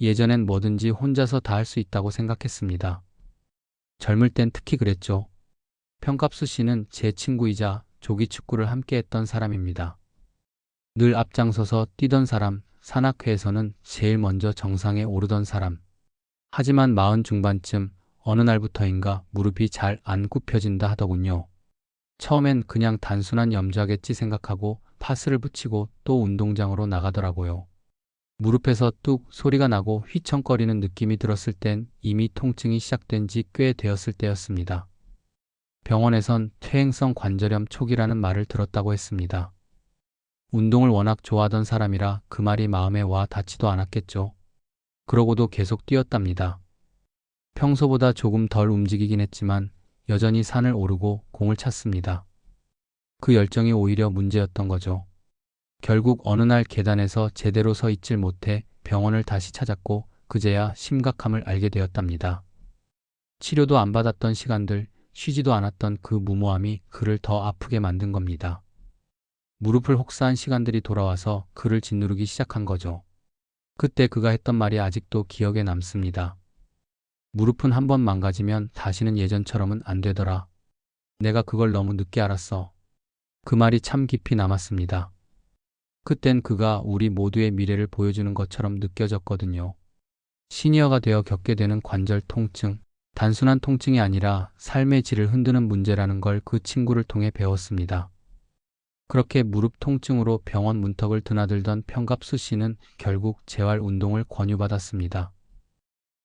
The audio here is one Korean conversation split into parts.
예전엔 뭐든지 혼자서 다 할 수 있다고 생각했습니다. 젊을 땐 특히 그랬죠. 평갑수 씨는 제 친구이자 조기 축구를 함께 했던 사람입니다. 늘 앞장서서 뛰던 사람, 산악회에서는 제일 먼저 정상에 오르던 사람. 하지만 마흔 중반쯤 어느 날부터인가 무릎이 잘 안 굽혀진다 하더군요. 처음엔 그냥 단순한 염좌겠지 생각하고 파스를 붙이고 또 운동장으로 나가더라고요. 무릎에서 뚝 소리가 나고 휘청거리는 느낌이 들었을 땐 이미 통증이 시작된 지 꽤 되었을 때였습니다. 병원에선 퇴행성 관절염 초기라는 말을 들었다고 했습니다. 운동을 워낙 좋아하던 사람이라 그 말이 마음에 와 닿지도 않았겠죠. 그러고도 계속 뛰었답니다. 평소보다 조금 덜 움직이긴 했지만 여전히 산을 오르고 공을 찼습니다. 그 열정이 오히려 문제였던 거죠. 결국 어느 날 계단에서 제대로 서 있질 못해 병원을 다시 찾았고 그제야 심각함을 알게 되었답니다. 치료도 안 받았던 시간들, 쉬지도 않았던 그 무모함이 그를 더 아프게 만든 겁니다. 무릎을 혹사한 시간들이 돌아와서 그를 짓누르기 시작한 거죠. 그때 그가 했던 말이 아직도 기억에 남습니다. 무릎은 한번 망가지면 다시는 예전처럼은 안 되더라. 내가 그걸 너무 늦게 알았어. 그 말이 참 깊이 남았습니다. 그땐 그가 우리 모두의 미래를 보여주는 것처럼 느껴졌거든요. 시니어가 되어 겪게 되는 관절 통증, 단순한 통증이 아니라 삶의 질을 흔드는 문제라는 걸 그 친구를 통해 배웠습니다. 그렇게 무릎 통증으로 병원 문턱을 드나들던 평갑수 씨는 결국 재활 운동을 권유받았습니다.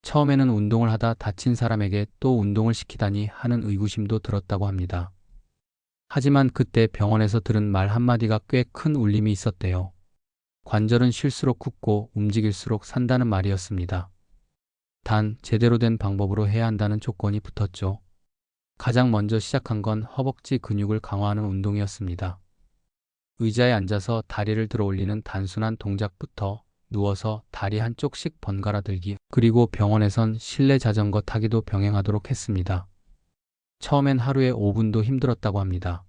처음에는 운동을 하다 다친 사람에게 또 운동을 시키다니 하는 의구심도 들었다고 합니다. 하지만 그때 병원에서 들은 말 한마디가 꽤 큰 울림이 있었대요. 관절은 쉴수록 굳고 움직일수록 산다는 말이었습니다. 단 제대로 된 방법으로 해야 한다는 조건이 붙었죠. 가장 먼저 시작한 건 허벅지 근육을 강화하는 운동이었습니다. 의자에 앉아서 다리를 들어 올리는 단순한 동작부터 누워서 다리 한쪽씩 번갈아 들기, 그리고 병원에선 실내 자전거 타기도 병행하도록 했습니다. 처음엔 하루에 5분도 힘들었다고 합니다.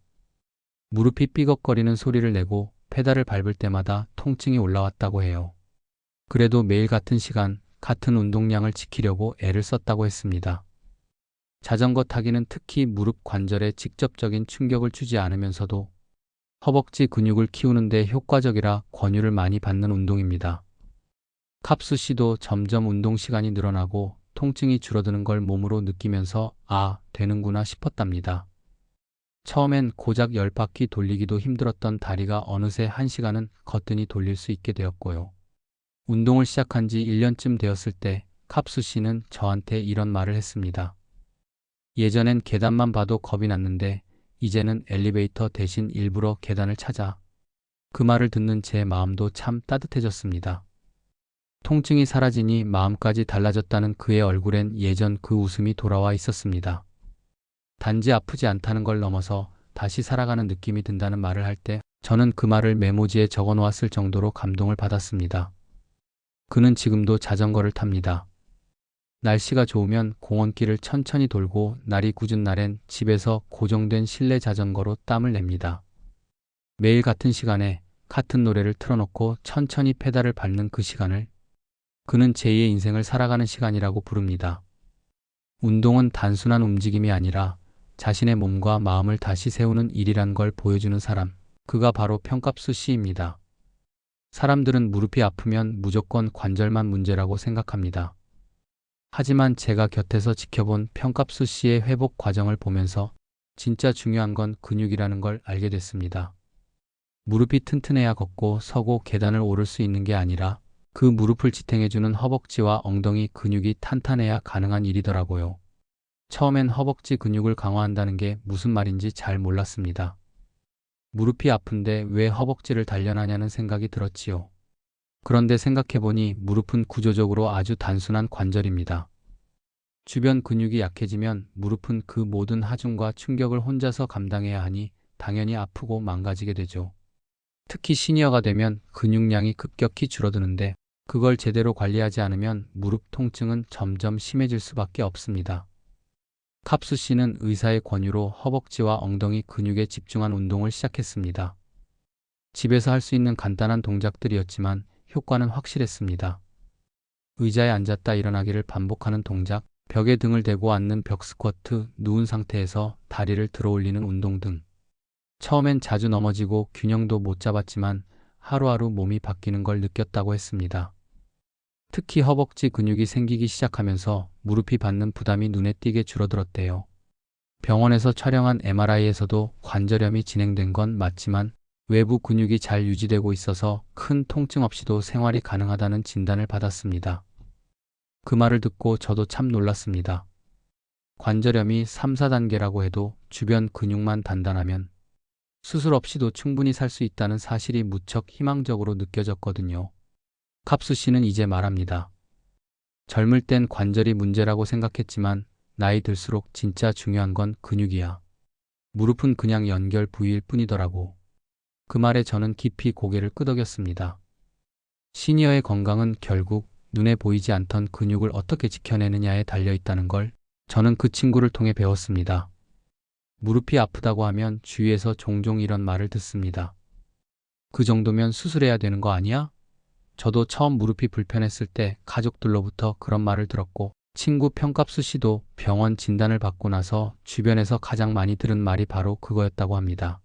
무릎이 삐걱거리는 소리를 내고 페달을 밟을 때마다 통증이 올라왔다고 해요. 그래도 매일 같은 시간, 같은 운동량을 지키려고 애를 썼다고 했습니다. 자전거 타기는 특히 무릎 관절에 직접적인 충격을 주지 않으면서도 허벅지 근육을 키우는 데 효과적이라 권유를 많이 받는 운동입니다. 캅스 씨도 점점 운동 시간이 늘어나고 통증이 줄어드는 걸 몸으로 느끼면서 되는구나 싶었답니다. 처음엔 고작 10바퀴 돌리기도 힘들었던 다리가 어느새 1시간은 거뜬히 돌릴 수 있게 되었고요. 운동을 시작한 지 1년쯤 되었을 때 캅스 씨는 저한테 이런 말을 했습니다. 예전엔 계단만 봐도 겁이 났는데 이제는 엘리베이터 대신 일부러 계단을 찾아. 그 말을 듣는 제 마음도 참 따뜻해졌습니다. 통증이 사라지니 마음까지 달라졌다는 그의 얼굴엔 예전 그 웃음이 돌아와 있었습니다. 단지 아프지 않다는 걸 넘어서 다시 살아가는 느낌이 든다는 말을 할 때 저는 그 말을 메모지에 적어 놓았을 정도로 감동을 받았습니다. 그는 지금도 자전거를 탑니다. 날씨가 좋으면 공원길을 천천히 돌고 날이 궂은 날엔 집에서 고정된 실내 자전거로 땀을 냅니다. 매일 같은 시간에 같은 노래를 틀어놓고 천천히 페달을 밟는 그 시간을 그는 제2의 인생을 살아가는 시간이라고 부릅니다. 운동은 단순한 움직임이 아니라 자신의 몸과 마음을 다시 세우는 일이란 걸 보여주는 사람, 그가 바로 평갑수 씨입니다. 사람들은 무릎이 아프면 무조건 관절만 문제라고 생각합니다. 하지만 제가 곁에서 지켜본 평갑수 씨의 회복 과정을 보면서 진짜 중요한 건 근육이라는 걸 알게 됐습니다. 무릎이 튼튼해야 걷고 서고 계단을 오를 수 있는 게 아니라 그 무릎을 지탱해주는 허벅지와 엉덩이 근육이 탄탄해야 가능한 일이더라고요. 처음엔 허벅지 근육을 강화한다는 게 무슨 말인지 잘 몰랐습니다. 무릎이 아픈데 왜 허벅지를 단련하냐는 생각이 들었지요. 그런데 생각해보니 무릎은 구조적으로 아주 단순한 관절입니다. 주변 근육이 약해지면 무릎은 그 모든 하중과 충격을 혼자서 감당해야 하니 당연히 아프고 망가지게 되죠. 특히 시니어가 되면 근육량이 급격히 줄어드는데 그걸 제대로 관리하지 않으면 무릎 통증은 점점 심해질 수밖에 없습니다. 캅스 씨는 의사의 권유로 허벅지와 엉덩이 근육에 집중한 운동을 시작했습니다. 집에서 할 수 있는 간단한 동작들이었지만 효과는 확실했습니다. 의자에 앉았다 일어나기를 반복하는 동작, 벽에 등을 대고 앉는 벽 스쿼트, 누운 상태에서 다리를 들어 올리는 운동 등. 처음엔 자주 넘어지고 균형도 못 잡았지만 하루하루 몸이 바뀌는 걸 느꼈다고 했습니다. 특히 허벅지 근육이 생기기 시작하면서 무릎이 받는 부담이 눈에 띄게 줄어들었대요. 병원에서 촬영한 MRI에서도 관절염이 진행된 건 맞지만 외부 근육이 잘 유지되고 있어서 큰 통증 없이도 생활이 가능하다는 진단을 받았습니다. 그 말을 듣고 저도 참 놀랐습니다. 관절염이 3, 4단계라고 해도 주변 근육만 단단하면 수술 없이도 충분히 살 수 있다는 사실이 무척 희망적으로 느껴졌거든요. 캅수 씨는 이제 말합니다. 젊을 땐 관절이 문제라고 생각했지만 나이 들수록 진짜 중요한 건 근육이야. 무릎은 그냥 연결 부위일 뿐이더라고. 그 말에 저는 깊이 고개를 끄덕였습니다. 시니어의 건강은 결국 눈에 보이지 않던 근육을 어떻게 지켜내느냐에 달려있다는 걸 저는 그 친구를 통해 배웠습니다. 무릎이 아프다고 하면 주위에서 종종 이런 말을 듣습니다. 그 정도면 수술해야 되는 거 아니야? 저도 처음 무릎이 불편했을 때 가족들로부터 그런 말을 들었고 친구 평갑수 씨도 병원 진단을 받고 나서 주변에서 가장 많이 들은 말이 바로 그거였다고 합니다.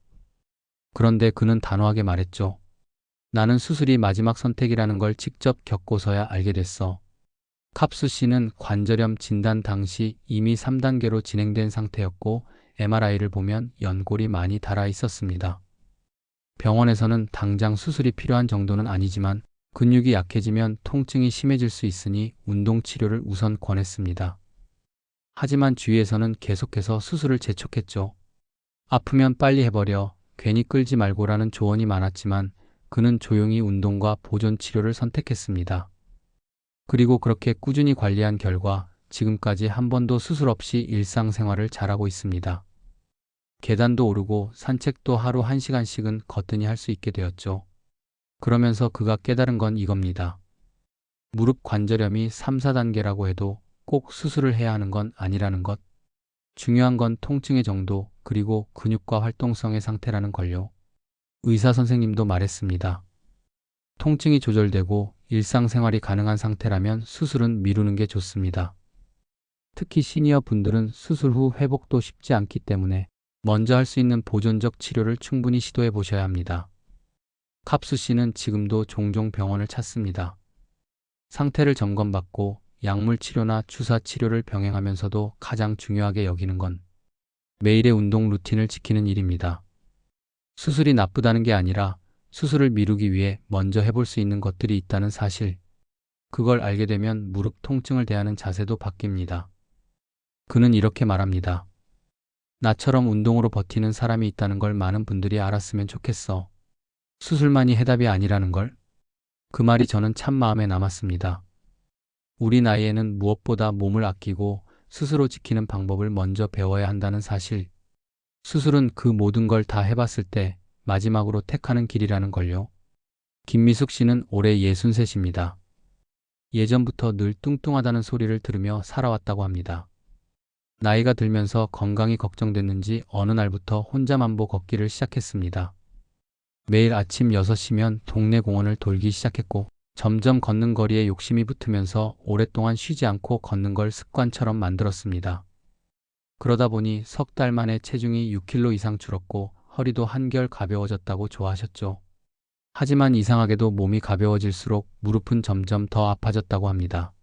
그런데 그는 단호하게 말했죠. 나는 수술이 마지막 선택이라는 걸 직접 겪고서야 알게 됐어. 캅수 씨는 관절염 진단 당시 이미 3단계로 진행된 상태였고 MRI를 보면 연골이 많이 닳아 있었습니다. 병원에서는 당장 수술이 필요한 정도는 아니지만 근육이 약해지면 통증이 심해질 수 있으니 운동 치료를 우선 권했습니다. 하지만 주위에서는 계속해서 수술을 재촉했죠. 아프면 빨리 해버려, 괜히 끌지 말고라는 조언이 많았지만 그는 조용히 운동과 보존 치료를 선택했습니다. 그리고 그렇게 꾸준히 관리한 결과 지금까지 한 번도 수술 없이 일상생활을 잘하고 있습니다. 계단도 오르고 산책도 하루 1시간씩은 거뜬히 할 수 있게 되었죠. 그러면서 그가 깨달은 건 이겁니다. 무릎 관절염이 3, 4단계라고 해도 꼭 수술을 해야 하는 건 아니라는 것. 중요한 건 통증의 정도 그리고 근육과 활동성의 상태라는 걸요. 의사 선생님도 말했습니다. 통증이 조절되고 일상생활이 가능한 상태라면 수술은 미루는 게 좋습니다. 특히 시니어 분들은 수술 후 회복도 쉽지 않기 때문에 먼저 할 수 있는 보존적 치료를 충분히 시도해 보셔야 합니다. 캅수 씨는 지금도 종종 병원을 찾습니다. 상태를 점검받고 약물 치료나 주사 치료를 병행하면서도 가장 중요하게 여기는 건 매일의 운동 루틴을 지키는 일입니다. 수술이 나쁘다는 게 아니라 수술을 미루기 위해 먼저 해볼 수 있는 것들이 있다는 사실. 그걸 알게 되면 무릎 통증을 대하는 자세도 바뀝니다. 그는 이렇게 말합니다. 나처럼 운동으로 버티는 사람이 있다는 걸 많은 분들이 알았으면 좋겠어. 수술만이 해답이 아니라는 걸. 그 말이 저는 참 마음에 남았습니다. 우리 나이에는 무엇보다 몸을 아끼고 스스로 지키는 방법을 먼저 배워야 한다는 사실. 수술은 그 모든 걸 다 해봤을 때 마지막으로 택하는 길이라는 걸요. 김미숙 씨는 올해 63입니다. 예전부터 늘 뚱뚱하다는 소리를 들으며 살아왔다고 합니다. 나이가 들면서 건강이 걱정됐는지 어느 날부터 혼자만보 걷기를 시작했습니다. 매일 아침 6시면 동네 공원을 돌기 시작했고 점점 걷는 거리에 욕심이 붙으면서 오랫동안 쉬지 않고 걷는 걸 습관처럼 만들었습니다. 그러다 보니 석 달 만에 체중이 6kg 이상 줄었고 허리도 한결 가벼워졌다고 좋아하셨죠. 하지만 이상하게도 몸이 가벼워질수록 무릎은 점점 더 아파졌다고 합니다.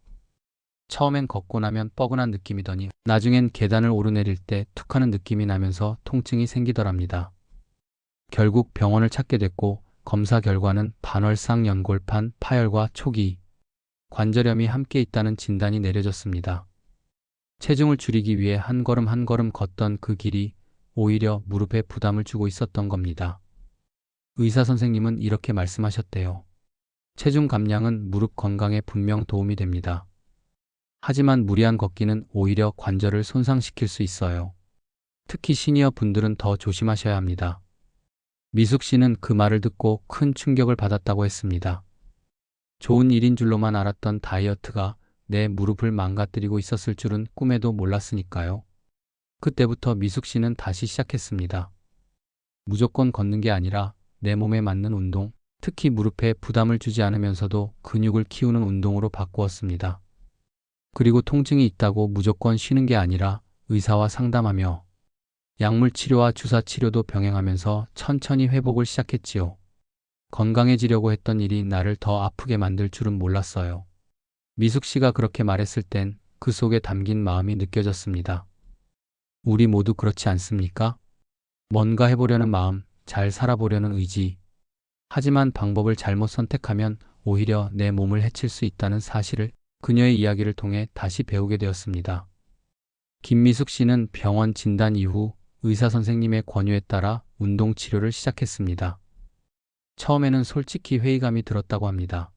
처음엔 걷고 나면 뻐근한 느낌이더니 나중엔 계단을 오르내릴 때 툭 하는 느낌이 나면서 통증이 생기더랍니다. 결국 병원을 찾게 됐고 검사 결과는 반월상 연골판 파열과 초기 관절염이 함께 있다는 진단이 내려졌습니다. 체중을 줄이기 위해 한 걸음 한 걸음 걷던 그 길이 오히려 무릎에 부담을 주고 있었던 겁니다. 의사 선생님은 이렇게 말씀하셨대요. 체중 감량은 무릎 건강에 분명 도움이 됩니다. 하지만 무리한 걷기는 오히려 관절을 손상시킬 수 있어요. 특히 시니어 분들은 더 조심하셔야 합니다. 미숙 씨는 그 말을 듣고 큰 충격을 받았다고 했습니다. 좋은 일인 줄로만 알았던 다이어트가 내 무릎을 망가뜨리고 있었을 줄은 꿈에도 몰랐으니까요. 그때부터 미숙 씨는 다시 시작했습니다. 무조건 걷는 게 아니라 내 몸에 맞는 운동, 특히 무릎에 부담을 주지 않으면서도 근육을 키우는 운동으로 바꾸었습니다. 그리고 통증이 있다고 무조건 쉬는 게 아니라 의사와 상담하며 약물 치료와 주사 치료도 병행하면서 천천히 회복을 시작했지요. 건강해지려고 했던 일이 나를 더 아프게 만들 줄은 몰랐어요. 미숙 씨가 그렇게 말했을 땐 그 속에 담긴 마음이 느껴졌습니다. 우리 모두 그렇지 않습니까? 뭔가 해보려는 마음, 잘 살아보려는 의지. 하지만 방법을 잘못 선택하면 오히려 내 몸을 해칠 수 있다는 사실을 그녀의 이야기를 통해 다시 배우게 되었습니다. 김미숙 씨는 병원 진단 이후 의사 선생님의 권유에 따라 운동 치료를 시작했습니다. 처음에는 솔직히 회의감이 들었다고 합니다.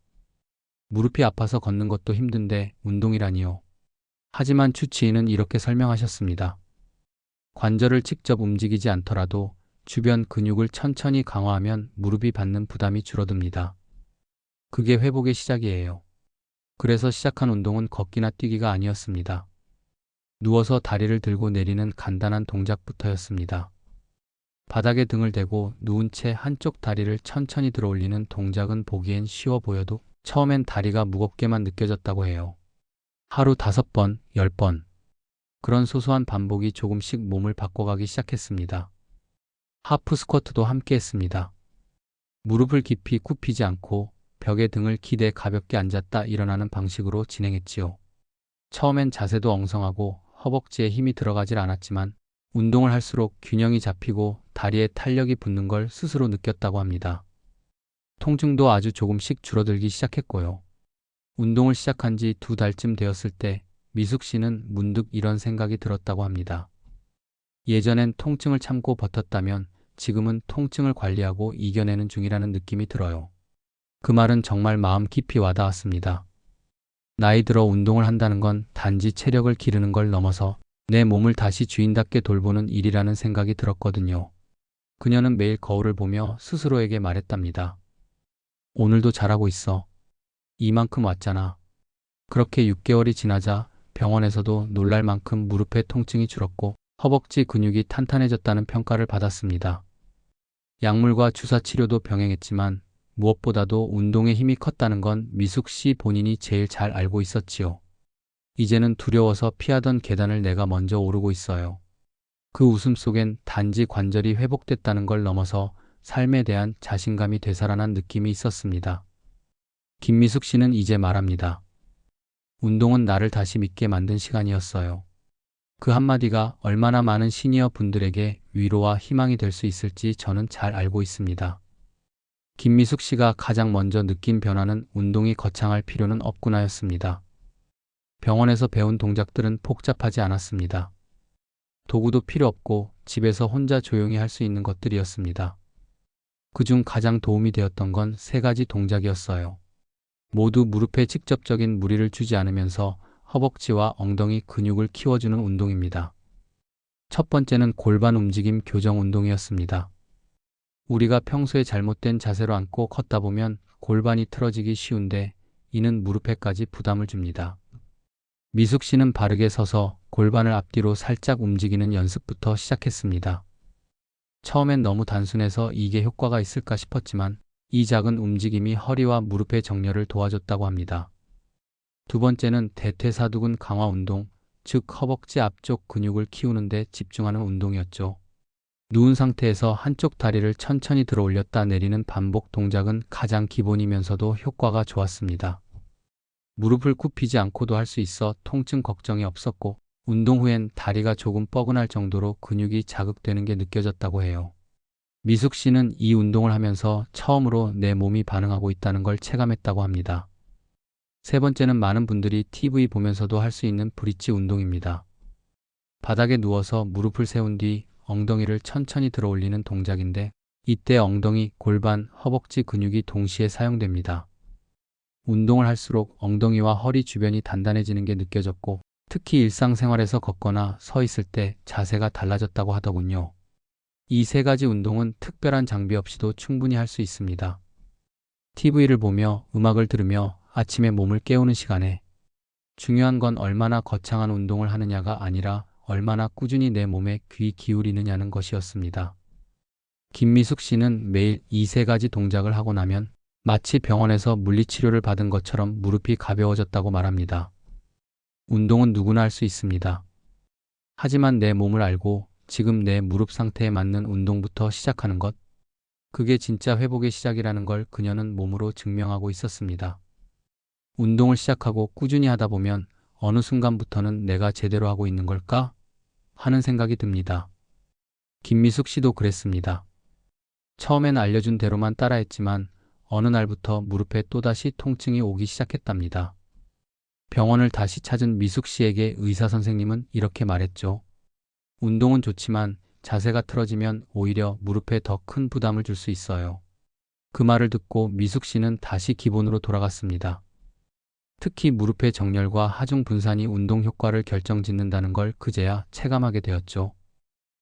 무릎이 아파서 걷는 것도 힘든데 운동이라니요. 하지만 주치의는 이렇게 설명하셨습니다. 관절을 직접 움직이지 않더라도 주변 근육을 천천히 강화하면 무릎이 받는 부담이 줄어듭니다. 그게 회복의 시작이에요. 그래서 시작한 운동은 걷기나 뛰기가 아니었습니다. 누워서 다리를 들고 내리는 간단한 동작부터였습니다. 바닥에 등을 대고 누운 채 한쪽 다리를 천천히 들어 올리는 동작은 보기엔 쉬워 보여도 처음엔 다리가 무겁게만 느껴졌다고 해요. 하루 5번, 10번. 그런 소소한 반복이 조금씩 몸을 바꿔가기 시작했습니다. 하프 스쿼트도 함께 했습니다. 무릎을 깊이 굽히지 않고 벽에 등을 기대 가볍게 앉았다 일어나는 방식으로 진행했지요. 처음엔 자세도 엉성하고 허벅지에 힘이 들어가질 않았지만 운동을 할수록 균형이 잡히고 다리에 탄력이 붙는 걸 스스로 느꼈다고 합니다. 통증도 아주 조금씩 줄어들기 시작했고요. 운동을 시작한 지 2달쯤 되었을 때 미숙 씨는 문득 이런 생각이 들었다고 합니다. 예전엔 통증을 참고 버텼다면 지금은 통증을 관리하고 이겨내는 중이라는 느낌이 들어요. 그 말은 정말 마음 깊이 와닿았습니다. 나이 들어 운동을 한다는 건 단지 체력을 기르는 걸 넘어서 내 몸을 다시 주인답게 돌보는 일이라는 생각이 들었거든요. 그녀는 매일 거울을 보며 스스로에게 말했답니다. 오늘도 잘하고 있어. 이만큼 왔잖아. 그렇게 6개월이 지나자 병원에서도 놀랄 만큼 무릎의 통증이 줄었고 허벅지 근육이 탄탄해졌다는 평가를 받았습니다. 약물과 주사 치료도 병행했지만 무엇보다도 운동의 힘이 컸다는 건 미숙 씨 본인이 제일 잘 알고 있었지요. 이제는 두려워서 피하던 계단을 내가 먼저 오르고 있어요. 그 웃음 속엔 단지 관절이 회복됐다는 걸 넘어서 삶에 대한 자신감이 되살아난 느낌이 있었습니다. 김미숙 씨는 이제 말합니다. 운동은 나를 다시 믿게 만든 시간이었어요. 그 한마디가 얼마나 많은 시니어 분들에게 위로와 희망이 될 수 있을지 저는 잘 알고 있습니다. 김미숙 씨가 가장 먼저 느낀 변화는 운동이 거창할 필요는 없구나였습니다. 병원에서 배운 동작들은 복잡하지 않았습니다. 도구도 필요 없고 집에서 혼자 조용히 할 수 있는 것들이었습니다. 그중 가장 도움이 되었던 건 3가지 동작이었어요. 모두 무릎에 직접적인 무리를 주지 않으면서 허벅지와 엉덩이 근육을 키워주는 운동입니다. 첫 번째는 골반 움직임 교정 운동이었습니다. 우리가 평소에 잘못된 자세로 앉고 걷다 보면 골반이 틀어지기 쉬운데 이는 무릎에까지 부담을 줍니다. 미숙 씨는 바르게 서서 골반을 앞뒤로 살짝 움직이는 연습부터 시작했습니다. 처음엔 너무 단순해서 이게 효과가 있을까 싶었지만 이 작은 움직임이 허리와 무릎의 정렬을 도와줬다고 합니다. 두 번째는 대퇴사두근 강화 운동, 즉 허벅지 앞쪽 근육을 키우는 데 집중하는 운동이었죠. 누운 상태에서 한쪽 다리를 천천히 들어 올렸다 내리는 반복 동작은 가장 기본이면서도 효과가 좋았습니다. 무릎을 굽히지 않고도 할 수 있어 통증 걱정이 없었고 운동 후엔 다리가 조금 뻐근할 정도로 근육이 자극되는 게 느껴졌다고 해요. 미숙 씨는 이 운동을 하면서 처음으로 내 몸이 반응하고 있다는 걸 체감했다고 합니다. 세 번째는 많은 분들이 TV 보면서도 할 수 있는 브릿지 운동입니다. 바닥에 누워서 무릎을 세운 뒤 엉덩이를 천천히 들어 올리는 동작인데 이때 엉덩이, 골반, 허벅지 근육이 동시에 사용됩니다. 운동을 할수록 엉덩이와 허리 주변이 단단해지는 게 느껴졌고 특히 일상생활에서 걷거나 서 있을 때 자세가 달라졌다고 하더군요. 이 3가지 운동은 특별한 장비 없이도 충분히 할 수 있습니다. TV를 보며 음악을 들으며 아침에 몸을 깨우는 시간에 중요한 건 얼마나 거창한 운동을 하느냐가 아니라 얼마나 꾸준히 내 몸에 귀 기울이느냐는 것이었습니다. 김미숙 씨는 매일 이 3가지 동작을 하고 나면 마치 병원에서 물리치료를 받은 것처럼 무릎이 가벼워졌다고 말합니다. 운동은 누구나 할 수 있습니다. 하지만 내 몸을 알고 지금 내 무릎 상태에 맞는 운동부터 시작하는 것, 그게 진짜 회복의 시작이라는 걸 그녀는 몸으로 증명하고 있었습니다. 운동을 시작하고 꾸준히 하다 보면 어느 순간부터는 내가 제대로 하고 있는 걸까? 하는 생각이 듭니다. 김미숙 씨도 그랬습니다. 처음엔 알려준 대로만 따라했지만 어느 날부터 무릎에 또다시 통증이 오기 시작했답니다. 병원을 다시 찾은 미숙 씨에게 의사 선생님은 이렇게 말했죠. 운동은 좋지만 자세가 틀어지면 오히려 무릎에 더 큰 부담을 줄 수 있어요. 그 말을 듣고 미숙 씨는 다시 기본으로 돌아갔습니다. 특히 무릎의 정렬과 하중 분산이 운동 효과를 결정짓는다는 걸 그제야 체감하게 되었죠.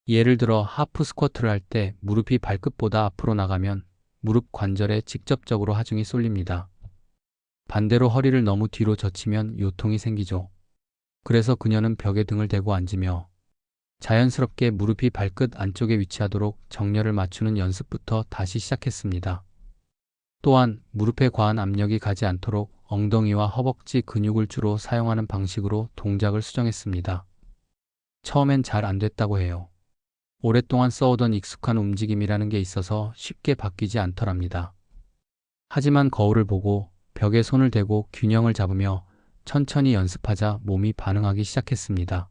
예를 들어 하프 스쿼트를 할 때 무릎이 발끝보다 앞으로 나가면 무릎 관절에 직접적으로 하중이 쏠립니다. 반대로 허리를 너무 뒤로 젖히면 요통이 생기죠. 그래서 그녀는 벽에 등을 대고 앉으며 자연스럽게 무릎이 발끝 안쪽에 위치하도록 정렬을 맞추는 연습부터 다시 시작했습니다. 또한 무릎에 과한 압력이 가지 않도록 엉덩이와 허벅지 근육을 주로 사용하는 방식으로 동작을 수정했습니다. 처음엔 잘 안 됐다고 해요. 오랫동안 써오던 익숙한 움직임이라는 게 있어서 쉽게 바뀌지 않더랍니다. 하지만 거울을 보고 벽에 손을 대고 균형을 잡으며 천천히 연습하자 몸이 반응하기 시작했습니다.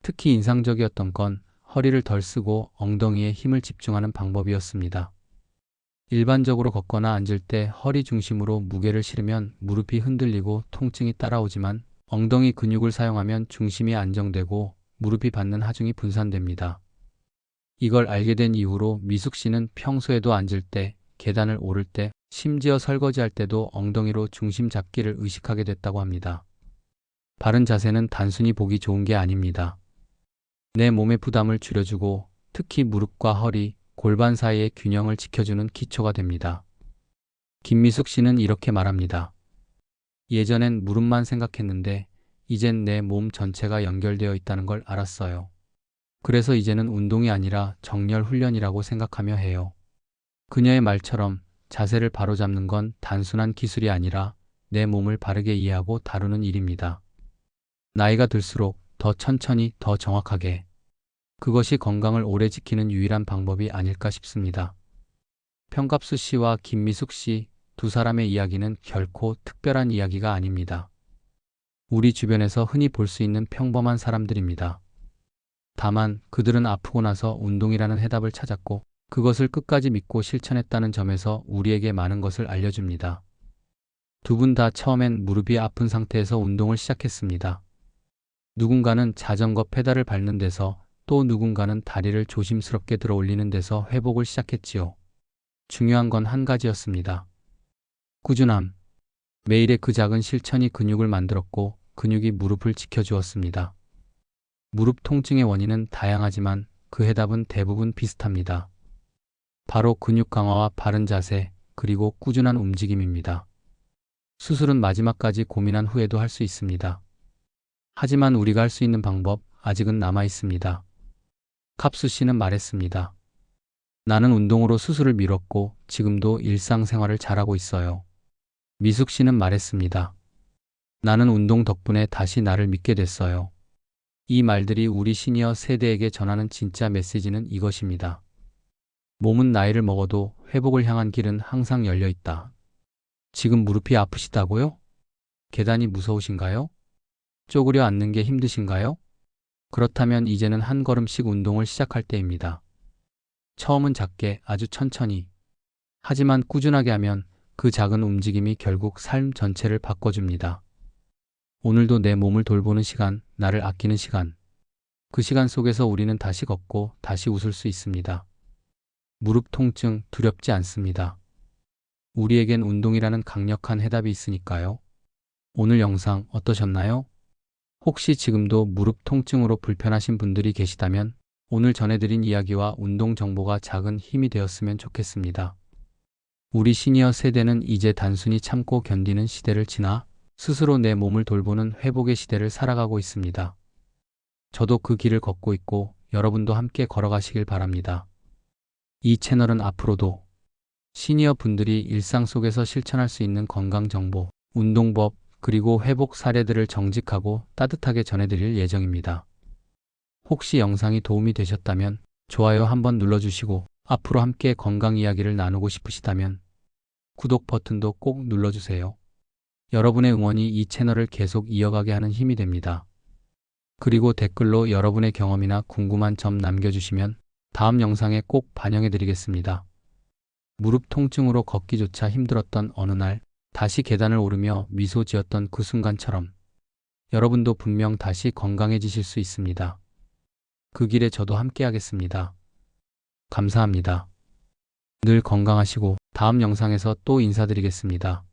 특히 인상적이었던 건 허리를 덜 쓰고 엉덩이에 힘을 집중하는 방법이었습니다. 일반적으로 걷거나 앉을 때 허리 중심으로 무게를 실으면 무릎이 흔들리고 통증이 따라오지만 엉덩이 근육을 사용하면 중심이 안정되고 무릎이 받는 하중이 분산됩니다. 이걸 알게 된 이후로 미숙 씨는 평소에도 앉을 때, 계단을 오를 때, 심지어 설거지할 때도 엉덩이로 중심 잡기를 의식하게 됐다고 합니다. 바른 자세는 단순히 보기 좋은 게 아닙니다. 내 몸의 부담을 줄여주고 특히 무릎과 허리, 골반 사이의 균형을 지켜주는 기초가 됩니다. 김미숙 씨는 이렇게 말합니다. 예전엔 무릎만 생각했는데 이젠 내 몸 전체가 연결되어 있다는 걸 알았어요. 그래서 이제는 운동이 아니라 정렬 훈련이라고 생각하며 해요. 그녀의 말처럼 자세를 바로잡는 건 단순한 기술이 아니라 내 몸을 바르게 이해하고 다루는 일입니다. 나이가 들수록 더 천천히, 더 정확하게. 그것이 건강을 오래 지키는 유일한 방법이 아닐까 싶습니다. 평갑수 씨와 김미숙 씨 두 사람의 이야기는 결코 특별한 이야기가 아닙니다. 우리 주변에서 흔히 볼 수 있는 평범한 사람들입니다. 다만 그들은 아프고 나서 운동이라는 해답을 찾았고 그것을 끝까지 믿고 실천했다는 점에서 우리에게 많은 것을 알려줍니다. 두 분 다 처음엔 무릎이 아픈 상태에서 운동을 시작했습니다. 누군가는 자전거 페달을 밟는 데서 또 누군가는 다리를 조심스럽게 들어 올리는 데서 회복을 시작했지요. 중요한 건 한 가지였습니다. 꾸준함. 매일의 그 작은 실천이 근육을 만들었고 근육이 무릎을 지켜주었습니다. 무릎 통증의 원인은 다양하지만 그 해답은 대부분 비슷합니다. 바로 근육 강화와 바른 자세, 그리고 꾸준한 움직임입니다. 수술은 마지막까지 고민한 후에도 할 수 있습니다. 하지만 우리가 할 수 있는 방법 아직은 남아 있습니다. 캅수 씨는 말했습니다. 나는 운동으로 수술을 미뤘고 지금도 일상생활을 잘하고 있어요. 미숙 씨는 말했습니다. 나는 운동 덕분에 다시 나를 믿게 됐어요. 이 말들이 우리 시니어 세대에게 전하는 진짜 메시지는 이것입니다. 몸은 나이를 먹어도 회복을 향한 길은 항상 열려 있다. 지금 무릎이 아프시다고요? 계단이 무서우신가요? 쪼그려 앉는 게 힘드신가요? 그렇다면 이제는 한 걸음씩 운동을 시작할 때입니다. 처음은 작게 아주 천천히. 하지만 꾸준하게 하면 그 작은 움직임이 결국 삶 전체를 바꿔줍니다. 오늘도 내 몸을 돌보는 시간, 나를 아끼는 시간. 그 시간 속에서 우리는 다시 걷고 다시 웃을 수 있습니다. 무릎 통증 두렵지 않습니다. 우리에겐 운동이라는 강력한 해답이 있으니까요. 오늘 영상 어떠셨나요? 혹시 지금도 무릎 통증으로 불편하신 분들이 계시다면 오늘 전해드린 이야기와 운동 정보가 작은 힘이 되었으면 좋겠습니다. 우리 시니어 세대는 이제 단순히 참고 견디는 시대를 지나 스스로 내 몸을 돌보는 회복의 시대를 살아가고 있습니다. 저도 그 길을 걷고 있고 여러분도 함께 걸어가시길 바랍니다. 이 채널은 앞으로도 시니어 분들이 일상 속에서 실천할 수 있는 건강 정보, 운동법, 그리고 회복 사례들을 정직하고 따뜻하게 전해드릴 예정입니다. 혹시 영상이 도움이 되셨다면 좋아요 한번 눌러주시고 앞으로 함께 건강 이야기를 나누고 싶으시다면 구독 버튼도 꼭 눌러주세요. 여러분의 응원이 이 채널을 계속 이어가게 하는 힘이 됩니다. 그리고 댓글로 여러분의 경험이나 궁금한 점 남겨주시면 다음 영상에 꼭 반영해드리겠습니다. 무릎 통증으로 걷기조차 힘들었던 어느 날 다시 계단을 오르며 미소 지었던 그 순간처럼 여러분도 분명 다시 건강해지실 수 있습니다. 그 길에 저도 함께하겠습니다. 감사합니다. 늘 건강하시고 다음 영상에서 또 인사드리겠습니다.